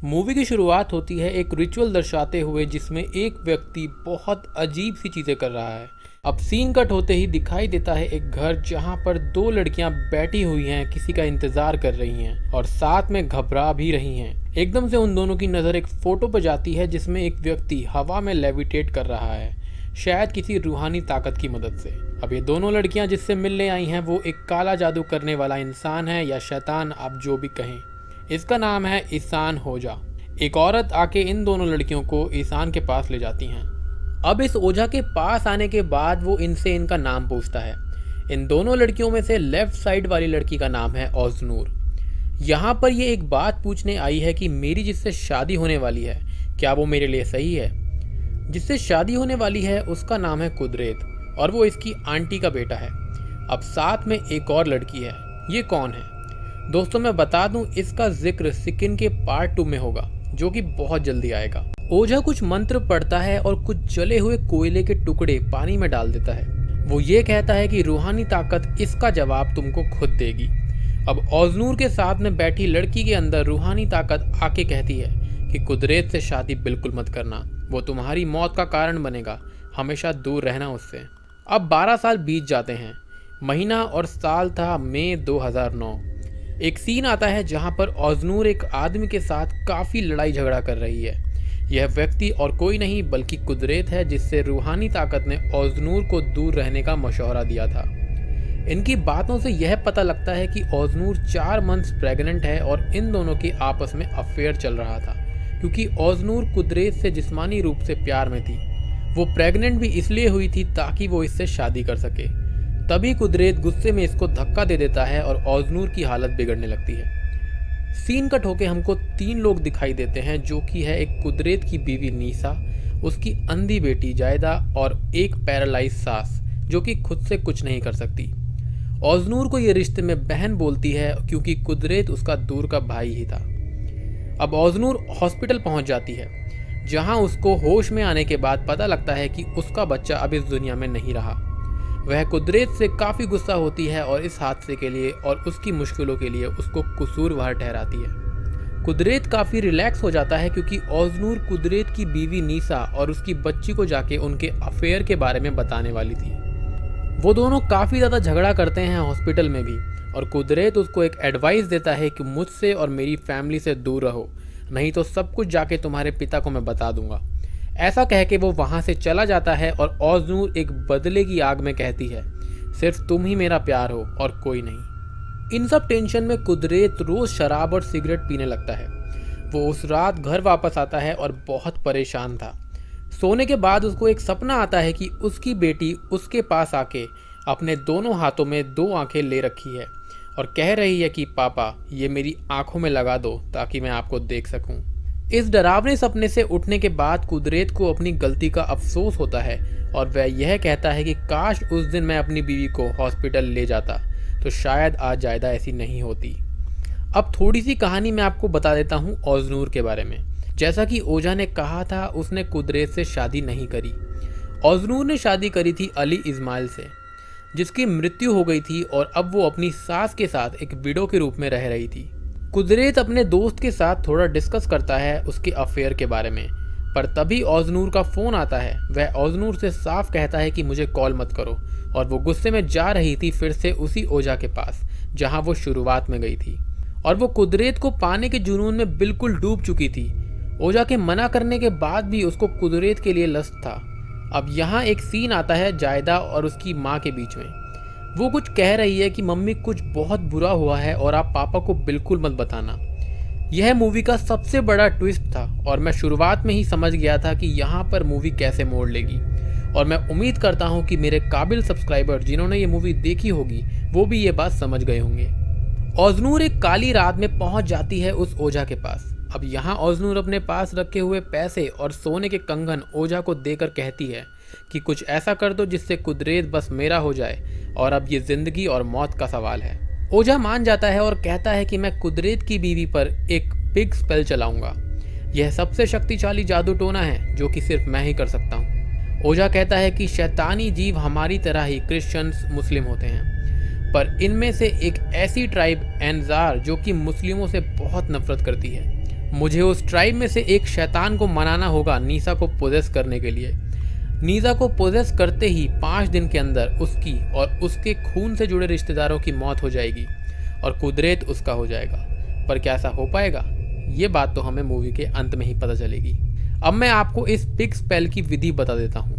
Movie की शुरुआत होती है एक रिचुअल दर्शाते हुए जिसमें एक व्यक्ति बहुत अजीब सी चीज़ें कर रहा है। अब सीन कट होते ही दिखाई देता है एक घर जहां पर दो लड़कियां बैठी हुई हैं, किसी का इंतजार कर रही हैं और साथ में घबरा भी रही हैं। एकदम से उन दोनों की नज़र एक फोटो पर जाती है जिसमें एक व्यक्ति हवा में लेविटेट कर रहा है, शायद किसी रूहानी ताकत की मदद से। अब ये दोनों लड़कियां जिससे मिलने आई हैं वो एक काला जादू करने वाला इंसान है या शैतान, आप जो भी कहें। इसका नाम है ईसान होजा। एक औरत आके इन दोनों लड़कियों को ईसान के पास ले जाती हैं। अब इस ओझा के पास आने के बाद वो इनसे इनका नाम पूछता है। इन दोनों लड़कियों में से लेफ्ट साइड वाली लड़की का नाम है ओजनूर। यहाँ पर ये एक बात पूछने आई है कि मेरी जिससे शादी होने वाली है क्या वो मेरे लिए सही है। जिससे शादी होने वाली है उसका नाम है कुदरत और वो इसकी आंटी का बेटा है। अब साथ में एक और लड़की है, ये कौन है? दोस्तों मैं बता दूं, इसका जिक्र सिकिन के पार्ट 2 में होगा जो कि बहुत जल्दी आएगा। ओझा कुछ मंत्र पढ़ता है और कुछ जले हुए कोयले के टुकड़े पानी में डाल देता है। वो ये कहता है कि रूहानी ताकत इसका जवाब तुमको खुद देगी। अब ओजनूर के साथ में बैठी लड़की के अंदर रूहानी ताकत आके कहती है कि कुदरत से शादी बिल्कुल मत करना, वो तुम्हारी मौत का कारण बनेगा, हमेशा दूर रहना उससे। अब 12 साल बीत जाते हैं। महीना और साल था मई 2009। एक सीन आता है जहां पर ओजनूर एक आदमी के साथ काफ़ी लड़ाई झगड़ा कर रही है। यह व्यक्ति और कोई नहीं बल्कि कुदरत है जिससे रूहानी ताकत ने ओजनूर को दूर रहने का मशवरा दिया था। इनकी बातों से यह पता लगता है कि ओजनूर 4 मंथ्स प्रेग्नेंट है और इन दोनों के आपस में अफेयर चल रहा था क्योंकि ओजनूर कुदरत से जिस्मानी रूप से प्यार में थी। वो प्रेग्नेंट भी इसलिए हुई थी ताकि वो इससे शादी कर सके। तभी कुदरत गुस्से में इसको धक्का दे देता है और ओजनूर की हालत बिगड़ने लगती है। सीन कट होके हमको 3 लोग दिखाई देते हैं जो कि है एक कुदरत की बीवी नीसा, उसकी अंधी बेटी जायदा और एक पैरालाइज सास जो कि खुद से कुछ नहीं कर सकती। ओजनूर को ये रिश्ते में बहन बोलती है क्योंकि कुदरत उसका दूर का भाई ही था। अब ओजनूर हॉस्पिटल पहुंच जाती है जहां उसको होश में आने के बाद पता लगता है कि उसका बच्चा अब इस दुनिया में नहीं रहा। वह कुदरत से काफ़ी गुस्सा होती है और इस हादसे के लिए और उसकी मुश्किलों के लिए उसको कसूरवार ठहराती है। कुदरत काफ़ी रिलैक्स हो जाता है क्योंकि ओजनूर कुदरत की बीवी नीसा और उसकी बच्ची को जाके उनके अफेयर के बारे में बताने वाली थी। वो दोनों काफ़ी ज़्यादा झगड़ा करते हैं हॉस्पिटल में भी और कुदरत उसको एक एडवाइस देता है कि मुझसे और मेरी फैमिली से दूर रहो, नहीं तो सब कुछ जाके तुम्हारे पिता को मैं बता दूंगा। ऐसा कह के वो वहाँ से चला जाता है और ओजनूर एक बदले की आग में कहती है, सिर्फ तुम ही मेरा प्यार हो और कोई नहीं। इन सब टेंशन में कुदरत रोज शराब और सिगरेट पीने लगता है। वो उस रात घर वापस आता है और बहुत परेशान था। सोने के बाद उसको एक सपना आता है कि उसकी बेटी उसके पास आके अपने दोनों हाथों में 2 आंखें ले रखी है और कह रही है कि पापा ये मेरी आंखों में लगा दो ताकि मैं आपको देख सकूं। इस डरावने सपने से उठने के बाद कुदरत को अपनी गलती का अफसोस होता है और वह यह कहता है कि काश उस दिन मैं अपनी बीवी को हॉस्पिटल ले जाता तो शायद आज जायदा ऐसी नहीं होती। अब थोड़ी सी कहानी मैं आपको बता देता हूँ ओजनूर के बारे में। जैसा कि ओझा ने कहा था, उसने कुदरत से शादी नहीं करी। ओजनूर ने शादी करी थी अली इस्माइल से, जिसकी मृत्यु हो गई थी और अब वो अपनी सास के साथ एक विडो के रूप में रह रही थी। कुदरत अपने दोस्त के साथ थोड़ा डिस्कस करता है उसके अफेयर के बारे में, पर तभी ओजनूर का फ़ोन आता है। वह ओजनूर से साफ कहता है कि मुझे कॉल मत करो और वो गुस्से में जा रही थी फिर से उसी ओझा के पास जहां वो शुरुआत में गई थी और वो कुदरत को पाने के जुनून में बिल्कुल डूब चुकी थी। ओझा के मना करने के बाद भी उसको कुदरत के लिए लस्ट था। अब यहाँ एक सीन आता है जायदा और उसकी माँ के बीच में। वो कुछ कह रही है कि मम्मी कुछ बहुत बुरा हुआ है और आप पापा को बिल्कुल मत बताना। यह मूवी का सबसे बड़ा ट्विस्ट था और मैं शुरुआत में ही समझ गया था कि यहाँ पर मूवी कैसे मोड़ लेगी और मैं उम्मीद करता हूँ कि मेरे काबिल सब्सक्राइबर जिन्होंने ये मूवी देखी होगी वो भी ये बात समझ गए होंगे। ओजनूर एक काली रात में पहुँच जाती है उस ओझा के पास। अब यहाँ ओजनूर अपने पास रखे हुए पैसे और सोने के कंगन ओझा को देकर कहती है कि कुछ ऐसा कर दो जिससे कुदरत बस मेरा हो जाए और अब ये जिंदगी और मौत का सवाल है। ओझा मान जाता है और कहता है कि मैं कुदरत की बीवी पर एक बिग स्पेल चलाऊंगा। यह सबसे शक्तिशाली जादू टोना है जो कि सिर्फ मैं ही कर सकता हूँ। ओझा कहता है कि शैतानी जीव हमारी तरह ही क्रिश्चियंस मुस्लिम होते हैं, पर इनमें से एक ऐसी ट्राइब एनजार जो कि मुस्लिमों से बहुत नफरत करती है। मुझे उस ट्राइब में से एक शैतान को मनाना होगा नीसा को पोजेस करने के लिए। नीसा को पोजेस करते ही 5 दिन के अंदर उसकी और उसके खून से जुड़े रिश्तेदारों की मौत हो जाएगी और कुदरत उसका हो जाएगा। पर क्या ऐसा हो पाएगा? ये बात तो हमें मूवी के अंत में ही पता चलेगी। अब मैं आपको इस पिग स्पेल की विधि बता देता हूँ।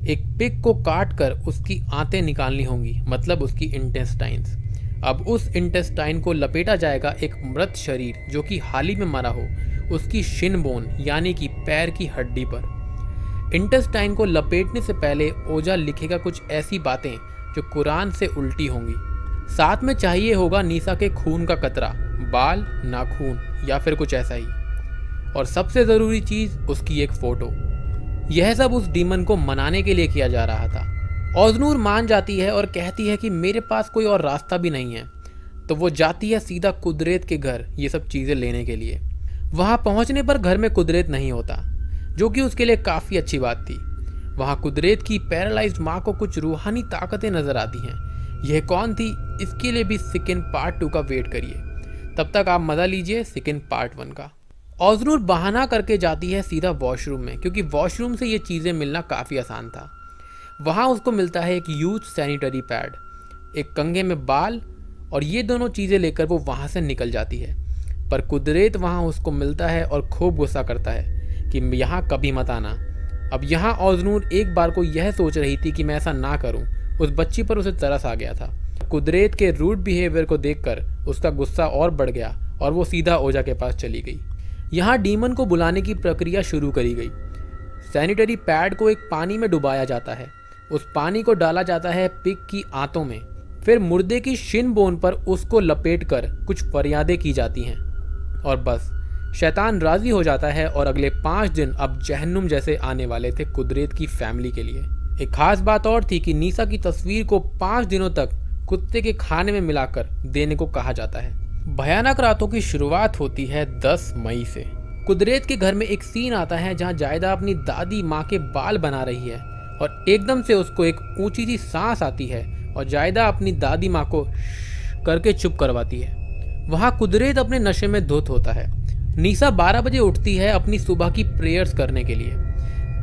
एक पिग को काट कर उसकी आंतें निकालनी होंगी, मतलब उसकी इंटेस्टाइन्स। अब उस इंटेस्टाइन को लपेटा जाएगा एक मृत शरीर जो कि हाल ही में मरा हो, उसकी शिन बोन यानी कि पैर की हड्डी पर। इंटेस्टाइन को लपेटने से पहले ओझा लिखेगा कुछ ऐसी बातें जो कुरान से उल्टी होंगी। साथ में चाहिए होगा नीसा के खून का कतरा, बाल, नाखून या फिर कुछ ऐसा ही। और सबसे ज़रूरी चीज़ उसकी एक फ़ोटो। यह सब उस डीमन को मनाने के लिए किया जा रहा था। ऑज़नूर मान जाती है और कहती है कि मेरे पास कोई और रास्ता भी नहीं है। तो वो जाती है सीधा कुदरत के घर ये सब चीज़ें लेने के लिए। वहाँ पहुँचने पर घर में कुदरत नहीं होता, जो कि उसके लिए काफ़ी अच्छी बात थी। वहाँ कुदरत की पैरालाइज्ड माँ को कुछ रूहानी ताकतें नज़र आती हैं। यह कौन थी, इसके लिए भी सेकंड पार्ट 2 का वेट करिए। तब तक आप मज़ा लीजिए सेकंड पार्ट 1 का। ऑज़नूर बहाना करके जाती है सीधा वॉशरूम में, क्योंकि वॉशरूम से ये चीज़ें मिलना काफ़ी आसान था। वहाँ उसको मिलता है एक यूज सैनिटरी पैड, एक कंघे में बाल, और ये दोनों चीज़ें लेकर वो वहाँ से निकल जाती है। पर कुदरत वहाँ उसको मिलता है और खूब गुस्सा करता है कि यहाँ कभी मत आना। अब यहाँ ऑज़नूर एक बार को यह सोच रही थी कि मैं ऐसा ना करूँ। उस बच्ची पर उसे तरस आ गया था। कुदरत के रूड बिहेवियर को देखकर उसका गुस्सा और बढ़ गया और वो सीधा ओझा के पास चली गई। यहाँ डीमन को बुलाने की प्रक्रिया शुरू करी गई। सैनिटरी पैड को एक पानी में डुबाया जाता है। उस पानी को डाला जाता है पिग की आंतों में। फिर मुर्दे की शिन बोन पर उसको लपेटकर कुछ फरियादें की जाती हैं और बस शैतान राजी हो जाता है। और अगले 5 दिन अब जहन्नुम जैसे आने वाले थे कुदरत की फैमिली के लिए। एक खास बात और थी कि नीसा की तस्वीर को 5 दिनों तक कुत्ते के खाने में मिलाकर देने को कहा जाता है। भयानक रातों की शुरुआत होती है 10 मई से। कुदरत के घर में एक सीन आता है जहां जायदा अपनी दादी माँ के बाल बना रही है और एकदम से उसको एक ऊंची सी सांस आती है और जायदा अपनी दादी माँ को करके चुप करवाती है। वहाँ कुदरत अपने नशे में धुत होता है। नीसा 12 बजे उठती है अपनी सुबह की प्रेयर्स करने के लिए।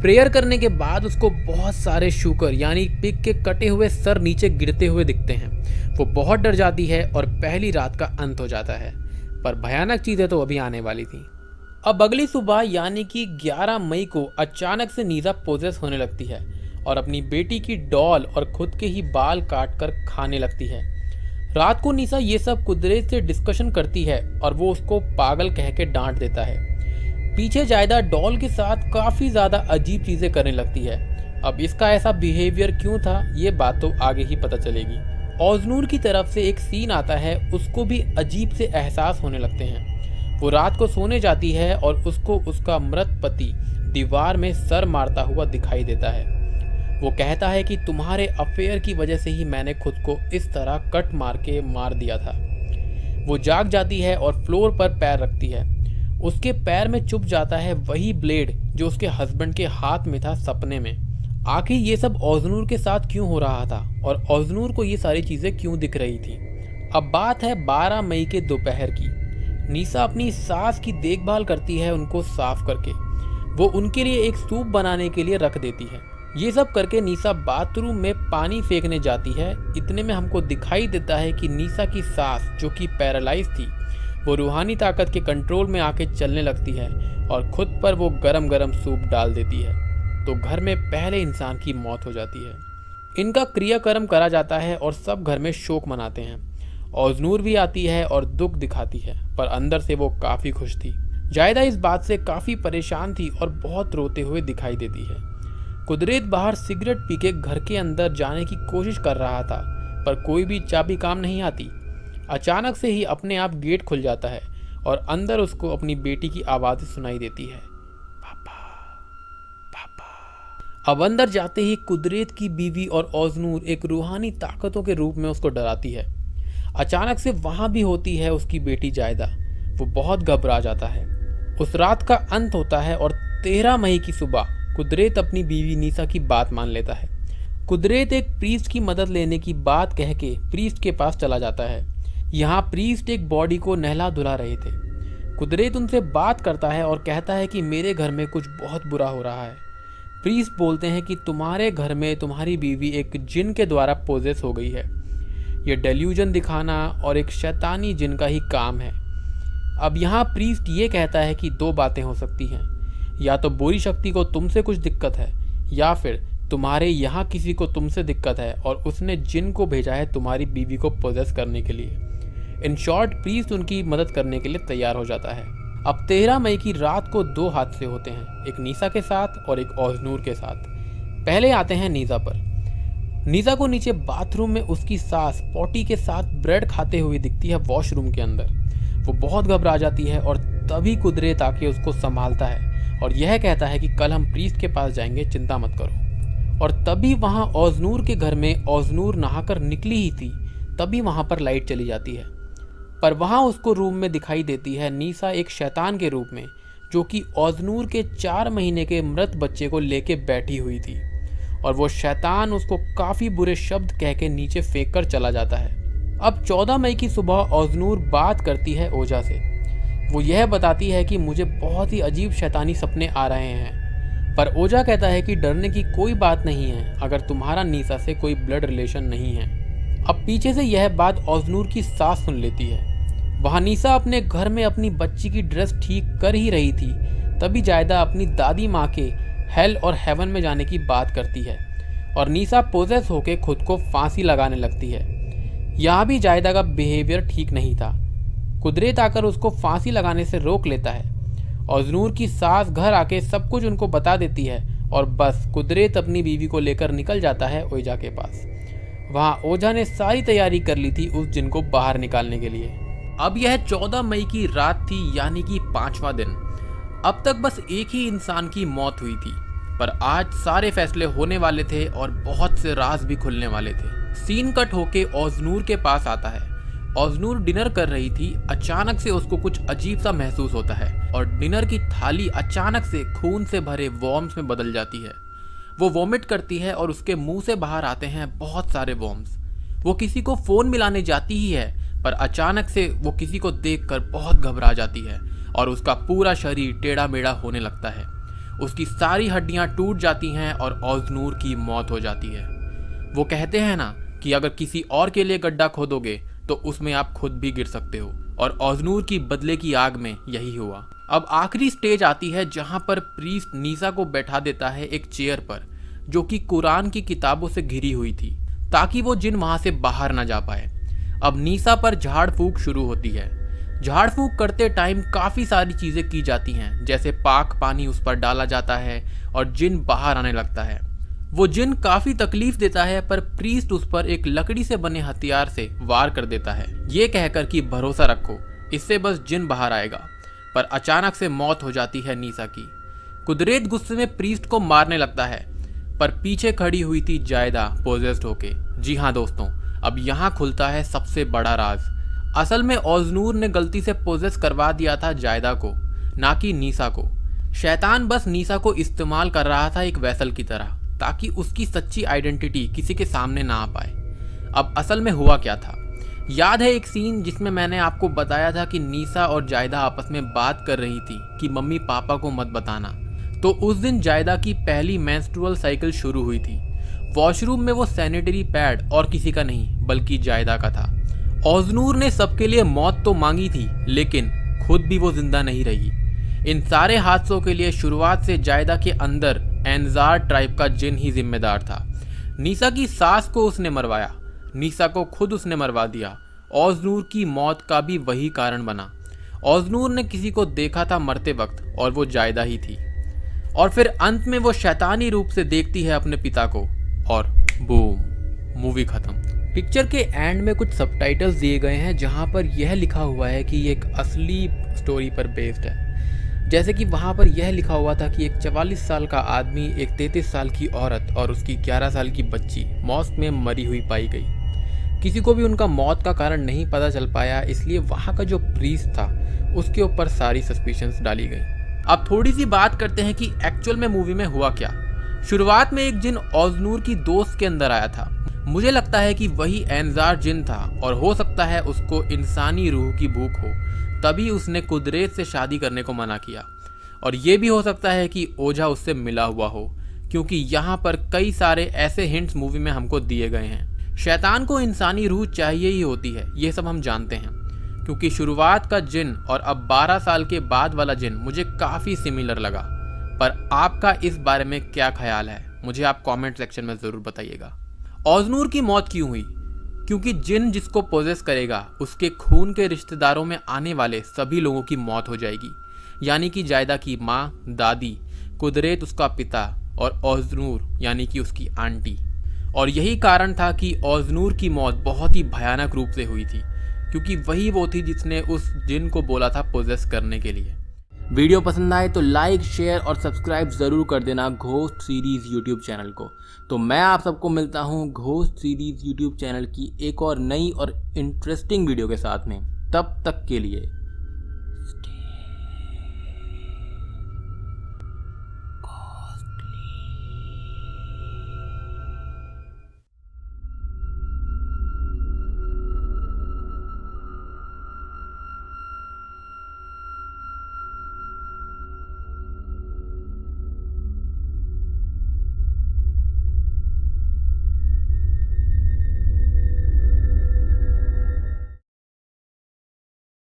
प्रेयर करने के बाद उसको बहुत सारे शूकर यानी पिग के कटे हुए सर नीचे गिरते हुए दिखते हैं। वो बहुत डर जाती है और पहली रात का अंत हो जाता है। पर भयानक चीज़ें तो अभी आने वाली थी। अब अगली सुबह यानी कि 11 मई को अचानक से नीसा पोजेस होने लगती है और अपनी बेटी की डॉल और खुद के ही बाल काट कर खाने लगती है। रात को नीसा ये सब कुदरत से डिस्कशन करती है और वो उसको पागल कह के डांट देता है। पीछे जायदा डॉल के साथ काफ़ी ज़्यादा अजीब चीज़ें करने लगती है। अब इसका ऐसा बिहेवियर क्यों था ये बात तो आगे ही पता चलेगी। ऑज़नूर की तरफ से एक सीन आता है, उसको भी अजीब से एहसास होने लगते हैं। वो रात को सोने जाती है और उसको उसका मृत पति दीवार में सर मारता हुआ दिखाई देता है। वो कहता है कि तुम्हारे अफेयर की वजह से ही मैंने खुद को इस तरह कट मार के मार दिया था। वो जाग जाती है और फ्लोर पर पैर रखती है। उसके पैर में चुभ जाता है वही ब्लेड जो उसके हस्बैंड के हाथ में था सपने में। आखिर ये सब ऑज़नूर के साथ क्यों हो रहा था और ऑज़नूर को ये सारी चीज़ें क्यों दिख रही थी। अब बात है 12 मई के दोपहर की। नीसा अपनी सास की देखभाल करती है, उनको साफ करके। वो उनके लिए एक सूप बनाने के लिए रख देती है। ये सब करके नीसा बाथरूम में पानी फेंकने जाती है। इतने में हमको दिखाई देता है कि नीसा की सास जो कि पैरालाइज थी वो रूहानी ताकत के कंट्रोल में आके चलने लगती है और खुद पर वो गरम गरम सूप डाल देती है। तो घर में पहले इंसान की मौत हो जाती है। इनका क्रियाकर्म करा जाता है और सब घर में शोक मनाते हैं। ऑज़नूर भी आती है और दुख दिखाती है, पर अंदर से वो काफ़ी खुश थी। जायदा इस बात से काफ़ी परेशान थी और बहुत रोते हुए दिखाई देती है। कुदरत बाहर सिगरेट पी के घर के अंदर जाने की कोशिश कर रहा था, पर कोई भी चाबी काम नहीं आती। अचानक से ही अपने आप गेट खुल जाता है और अंदर उसको अपनी बेटी की आवाज़ सुनाई देती है, पापा पापा। अब अंदर जाते ही कुदरत की बीवी और ऑज़नूर एक रूहानी ताकतों के रूप में उसको डराती है। अचानक से वहाँ भी होती है उसकी बेटी जायदा। वो बहुत घबरा जाता है। उस रात का अंत होता है और 13 मई की सुबह कुदरत अपनी बीवी नीसा की बात मान लेता है। कुदरत एक प्रीस्ट की मदद लेने की बात कह के प्रीस्ट के पास चला जाता है। यहाँ प्रीस्ट एक बॉडी को नहला धुला रहे थे। कुदरत उनसे बात करता है और कहता है कि मेरे घर में कुछ बहुत बुरा हो रहा है। प्रीस्ट बोलते हैं कि तुम्हारे घर में तुम्हारी बीवी एक जिन के द्वारा पोजेस हो गई है। यह डेल्यूजन दिखाना और एक शैतानी जिन का ही काम है। अब यहाँ प्रीस्ट ये कहता है कि दो बातें हो सकती हैं, या तो बुरी शक्ति को तुमसे कुछ दिक्कत है, या फिर तुम्हारे यहाँ किसी को तुमसे दिक्कत है और उसने जिन को भेजा है तुम्हारी बीवी को पोजेस करने के लिए। इन शॉर्ट, प्रीस्ट उनकी मदद करने के लिए तैयार हो जाता है। अब 13 मई की रात को दो हादसे होते हैं, एक नीसा के साथ और एक ओजनूर के साथ। पहले आते हैं नीसा पर। नीसा को नीचे बाथरूम में उसकी सास पॉटी के साथ ब्रेड खाते हुए दिखती है वॉशरूम के अंदर। वो बहुत घबरा जाती है और तभी कुदरत आके उसको संभालता है और यह कहता है कि कल हम प्रीस्ट के पास जाएंगे, चिंता मत करो। और तभी वहाँ ओजनूर के घर में ओजनूर नहाकर निकली ही थी, तभी वहाँ पर लाइट चली जाती है। पर वहाँ उसको रूम में दिखाई देती है नीसा एक शैतान के रूप में, जो कि ओजनूर के 4 महीने के मृत बच्चे को लेके बैठी हुई थी। और वो शैतान उसको काफ़ी बुरे शब्द कह के नीचे फेंक कर चला जाता है। अब 14 मई की सुबह ओजनूर बात करती है ओजा से। वो यह बताती है कि मुझे बहुत ही अजीब शैतानी सपने आ रहे हैं, पर ओजा कहता है कि डरने की कोई बात नहीं है अगर तुम्हारा नीसा से कोई ब्लड रिलेशन नहीं है। अब पीछे से यह बात ओजनूर की सास सुन लेती है। वहाँ नीसा अपने घर में अपनी बच्ची की ड्रेस ठीक कर ही रही थी, तभी जायदा अपनी दादी माँ के हेल और हेवन में जाने की बात करती है और नीसा पोजेस होके खुद को फांसी लगाने लगती है। यहाँ भी जायदा का बिहेवियर ठीक नहीं था। कुदरत आकर उसको फांसी लगाने से रोक लेता है। ओजनूर की सास घर आके सब कुछ उनको बता देती है और बस कुदरत अपनी बीवी को लेकर निकल जाता है ओजा के पास। वहाँ ओझा ने सारी तैयारी कर ली थी उस जिन को बाहर निकालने के लिए। अब यह 14 मई की रात थी, यानी कि 5वां दिन। अब तक बस एक ही इंसान की मौत हुई थी, पर आज सारे फैसले होने वाले थे और बहुत से राज भी खुलने वाले थे। सीन कट होके ओजनूर के पास आता है। ओजनूर डिनर कर रही थी, अचानक से उसको कुछ अजीब सा महसूस होता है और डिनर की थाली अचानक से खून से भरे वॉर्म्स में बदल जाती है। वो वॉमिट करती है और उसके मुंह से बाहर आते हैं बहुत सारे वॉर्म्स। वो किसी को फोन मिलाने जाती ही है, पर अचानक से वो किसी को देखकर बहुत घबरा जाती है और उसका पूरा शरीर टेढ़ा मेढ़ा होने लगता है। उसकी सारी हड्डियां टूट जाती हैं और ओजनूर की मौत हो जाती है। वो कहते हैं ना कि अगर किसी और के लिए गड्ढा खोदोगे तो उसमें आप खुद भी गिर सकते हो, और ओजनूर की बदले की आग में यही हुआ। अब आखिरी स्टेज आती है जहां पर प्रीस्ट नीसा को बैठा देता है एक चेयर पर, जो कि कुरान की किताबों से घिरी हुई थी, ताकि वो जिन वहां से बाहर ना जा पाए। अब नीसा पर झाड़ फूक शुरू होती है। झाड़ फूक करते टाइम काफ़ी सारी चीज़ें की जाती हैं, जैसे पाक पानी उस पर डाला जाता है और जिन बाहर आने लगता है। वो जिन काफ़ी तकलीफ देता है, पर प्रीस्ट उस पर एक लकड़ी से बने हथियार से वार कर देता है, ये कहकर कि भरोसा रखो, इससे बस जिन बाहर आएगा। पर अचानक से मौत हो जाती है नीसा की। कुदरत गुस्से में प्रीस्ट को मारने लगता है, पर पीछे खड़ी हुई थी जायदा पोजेस्ड होके। जी हाँ दोस्तों, अब यहाँ खुलता है सबसे बड़ा राज। असल में ओजनूर ने गलती से पोजेस करवा दिया था जायदा को, ना कि नीसा को। शैतान बस नीसा को इस्तेमाल कर रहा था एक वेसल की तरह, ताकि उसकी सच्ची आइडेंटिटी किसी के सामने ना आ पाए। अब असल में हुआ क्या था? याद है एक सीन जिसमें मैंने आपको बताया था कि नीसा और जायदा आपस में बात कर रही थी कि मम्मी पापा को मत बताना। तो उस दिन जायदा की पहली मेंस्ट्रुअल साइकिल शुरू हुई थी। वॉशरूम में वो सैनिटरी पैड और किसी का नहीं बल्कि जायदा का था। ओजनूर ने सबके लिए मौत तो मांगी थी, लेकिन खुद भी वो जिंदा नहीं रही। इन सारे हादसों के लिए शुरुआत से जायदा के अंदर एनजार ट्राइब का जिन ही जिम्मेदार था। नीसा की सास को उसने मरवाया, नीसा को खुद उसने मरवा दिया। ओजनूर की मौत का भी वही कारण बना। ओजनूर ने किसी को देखा था मरते वक्त, और वो जायदा ही थी। और फिर अंत में वो शैतानी रूप से देखती है अपने पिता को, और बूम, मूवी खत्म। पिक्चर के एंड में कुछ सबटाइटल्स दिए गए हैं जहां पर यह लिखा हुआ है कि ये एक असली स्टोरी पर बेस्ड है। जैसे कि वहां पर यह लिखा हुआ था कि एक 44 साल का आदमी, एक 33 साल की औरत और उसकी 11 साल की बच्ची मॉस्क में मरी हुई पाई गई। किसी को भी उनका मौत का कारण नहीं पता चल पाया, इसलिए वहाँ का जो प्रीस्ट था उसके ऊपर सारी सस्पिशंस डाली गई। अब थोड़ी सी बात करते हैं कि एक्चुअल में मूवी में हुआ क्या। शुरुआत में एक जिन ओजनूर की दोस्त के अंदर आया था। मुझे लगता है कि वही एनजार जिन था और हो सकता है उसको इंसानी रूह की भूख हो, तभी उसने कुदरत से शादी करने को मना किया। और ये भी हो सकता है कि ओझा उससे मिला हुआ हो, क्योंकि यहाँ पर कई सारे ऐसे हिंट्स मूवी में हमको दिए गए हैं। शैतान को इंसानी रूह चाहिए ही होती है, ये सब हम जानते हैं, क्योंकि शुरुआत का जिन और अब 12 साल के बाद वाला जिन मुझे काफ़ी सिमिलर लगा। पर आपका इस बारे में क्या ख्याल है, मुझे आप कमेंट सेक्शन में ज़रूर बताइएगा। ओज़नूर की मौत क्यों हुई? क्योंकि जिन जिसको पोजेस करेगा उसके खून के रिश्तेदारों में आने वाले सभी लोगों की मौत हो जाएगी, यानी कि जायदा की माँ, दादी, कुदरत उसका पिता और ओज़नूर यानी कि उसकी आंटी। और यही कारण था कि ओज़नूर की मौत बहुत ही भयानक रूप से हुई थी, क्योंकि वही वो थी जिसने उस जिन को बोला था पोजेस करने के लिए। वीडियो पसंद आए तो लाइक, शेयर और सब्सक्राइब ज़रूर कर देना घोस्ट सीरीज़ यूट्यूब चैनल को। तो मैं आप सबको मिलता हूँ घोस्ट सीरीज़ यूट्यूब चैनल की एक और नई और इंटरेस्टिंग वीडियो के साथ में। तब तक के लिए